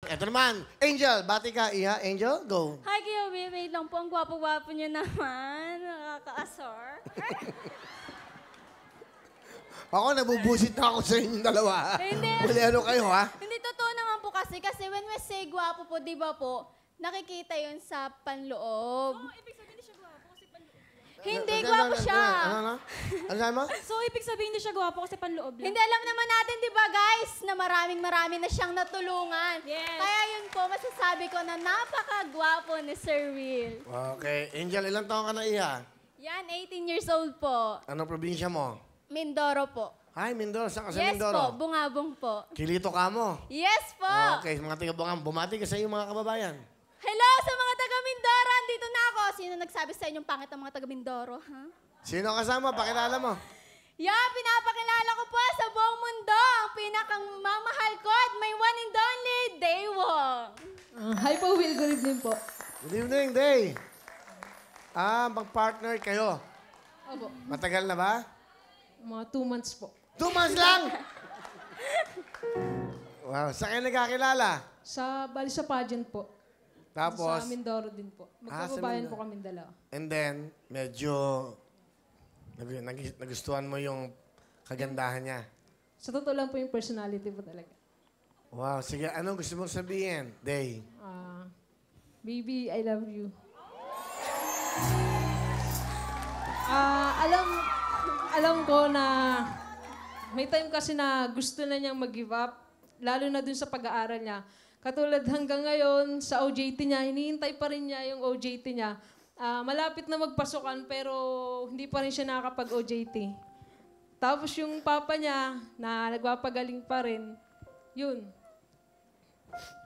Ito naman, Angel. Bati ka, Iha. Angel, go. Hi, Kuya Will. Wait lang po. Ang gwapo-gwapo niyo naman. Nakaka-asar. Ako, nabubusit na ako sa inyong dalawa. Hindi. Huli ano kayo, ha? Hindi, totoo naman po kasi. Kasi when we say gwapo po, di ba po, nakikita yun sa panloob. So, ibig sabihin hindi siya gwapo kasi panloob lang. Hindi, gwapo siya. Ano? Ano sabi mo? So, ibig sabihin hindi siya gwapo kasi panloob lang. Hindi, alam naman natin, di ba guys, na marami na siyang natulungan. Yes. Kaya yun po, masasabi ko na napakagwapo ni Sir Will. Okay. Angel, ilang taon ka na, Iha? Yan, 18 years old po. Anong probinsya mo? Mindoro po. Ay, Mindoro. Saan ka sa Yes Mindoro? po, Bungabong po. Kilito ka mo. Yes po. Okay, mga taga-Bungabong. Bumati ka sa iyong mga kababayan. Hello sa mga taga Mindoro, andito na ako. Sino nagsabi sa inyong pangit ang mga taga Mindoro, ha? Sino kasama? Pakilala mo. Pinapakilala ko po sa buong mundo ang pinakang mamahal ko at may one and only Daewoo. Hi po, Will. Good evening po. Good evening, Day. Mag-partner kayo. Opo. Matagal na ba? Mga 2 months po. 2 months lang! Wow, saan kayo nagkakilala? Bali sa pageant po. Tapos, Sa Mindoro din po. Magkababayan po kami dalawa. and then, medyo nagustuhan mo yung kagandahan niya. Sa totoo lang po yung personality po talaga. Wow, sige, anong gusto mong sabihin, Day? Baby, I love you. Alam ko na may time kasi na gusto na niyang mag-give up, lalo na dun sa pag-aaral niya. Katulad hanggang ngayon, sa OJT niya, hinihintay pa rin niya yung OJT niya. Malapit na magpasukan pero hindi pa rin siya nakakapag-OJT. Tapos yung papa niya, na nagpapagaling pa rin, yun.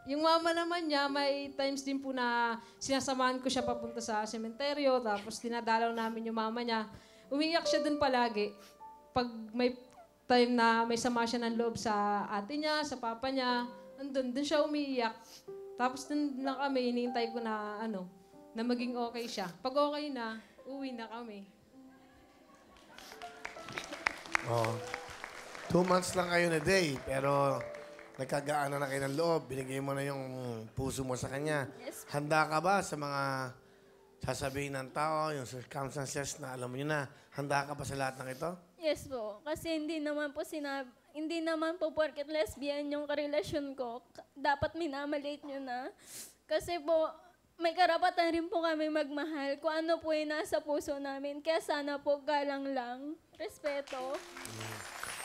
Yung mama naman niya, may times din po na sinasamahan ko siya papunta sa sementeryo, tapos dinadalaw namin yung mama niya. Umiiyak siya dun palagi. Pag may time na may sama siya ng loob sa ate niya, sa papa niya, dun siya umiiyak. Tapos dun lang kami, hinihintay ko na na maging okay siya. Pag okay na, uwi na kami. Oh. 2 months lang kayo na, Day, pero nagkagaan na kayo ng loob, binigay mo na yung puso mo sa kanya. Yes. Handa ka ba sa mga sasabihin ng tao, yung circumstances na alam mo yun na, handa ka ba sa lahat ng ito? Yes po, kasi hindi naman po porket lesbian yung karelasyon ko, dapat minamaliit nyo na. Kasi po, may karapatan rin po kami magmahal kung ano po yung nasa puso namin. Kaya sana po galang lang, respeto.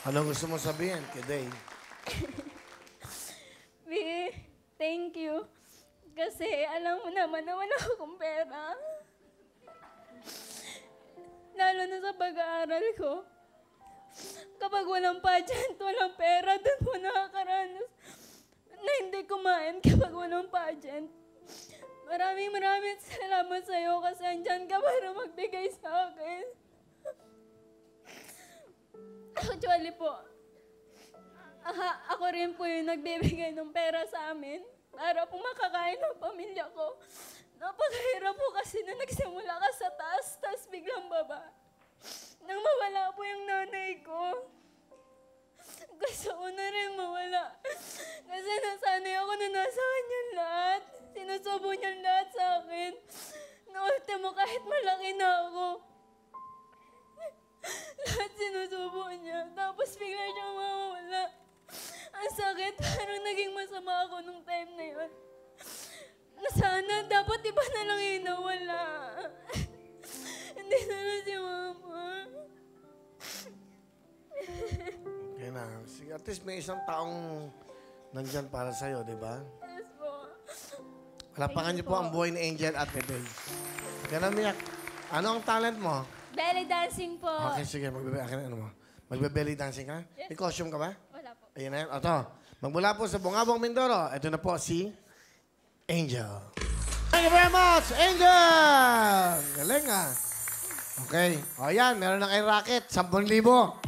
Anong gusto mo sabihin kay Day? B, thank you. Kasi alam mo naman na wala akong pera. Lalo na sa pag-aaral ko. Kapag walang pageant, walang pera, doon mo nakakaranas na hindi kumain kapag walang pageant. Maraming salamat sa'yo kasi andyan ka para magbigay sa akin. Actually po, ako rin po yung nagbibigay ng pera sa amin para po makakain ng pamilya ko. Napakahirap po kasi na nagsimula ka sa taas, tapos biglang baba. Nang mawala po yung nanay ko. Gusto ko na rin mawala. Kasi nasanay ako na nasa kanya lahat. Sinusubo niya lahat sa akin. Na ultimo kahit malaki na ako. Lahat sinusubo niya. Tapos bigla siyang mawawala. Ang sakit, parang naging masama ako nung time na yun. Na sana, dapat iba na lang yung nawala. Hindi na lang si Mama. Okay na. Sige, at least may isang taong nandyan para sa'yo, di ba? Yes po. Palapakan niyo po ang buhay ni Angel at ni Day. Ganun, Miyak. Ano ang talent mo? Belly dancing po. Okay, sige. Magbe-belly dancing ka? Yes. May costume ka ba? Wala po. Ayun na yun. Ito. Magmula po sa Bungabong, Mindoro. Ito na po si Angel. Thank you very much, Angel! Galing ah. Okay. O yan, meron na kayong racket. 10,000.